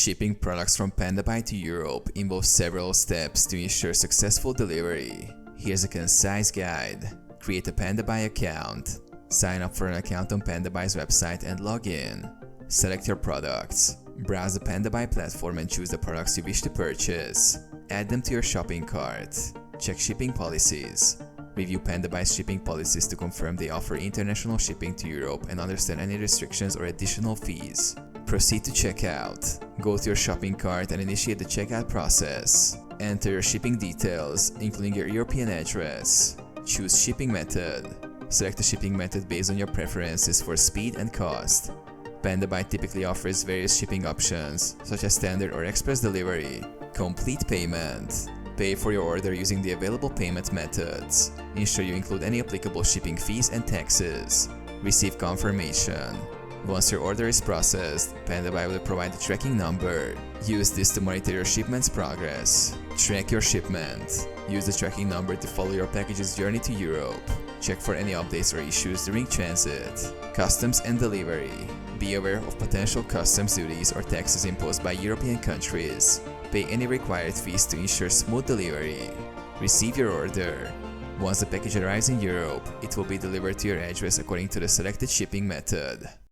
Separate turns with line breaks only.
Shipping products from Pandabuy to Europe involves several steps to ensure successful delivery. Here's a concise guide. Create a Pandabuy account. Sign up for an account on Pandabuy's website and log in. Select your products. Browse the Pandabuy platform and choose the products you wish to purchase. Add them to your shopping cart. Check shipping policies. Review Pandabuy's shipping policies to confirm they offer international shipping to Europe and understand any restrictions or additional fees. Proceed to checkout. Go to your shopping cart and initiate the checkout process. Enter your shipping details, including your European address. Choose shipping method. Select a shipping method based on your preferences for speed and cost. Pandabuy typically offers various shipping options, such as standard or express delivery. Complete payment. Pay for your order using the available payment methods. Ensure you include any applicable shipping fees and taxes. Receive confirmation. Once your order is processed, Pandabuy will provide the tracking number. Use this to monitor your shipment's progress. Track your shipment. Use the tracking number to follow your package's journey to Europe. Check for any updates or issues during transit. Customs and delivery. Be aware of potential customs duties or taxes imposed by European countries. Pay any required fees to ensure smooth delivery. Receive your order. Once the package arrives in Europe, it will be delivered to your address according to the selected shipping method.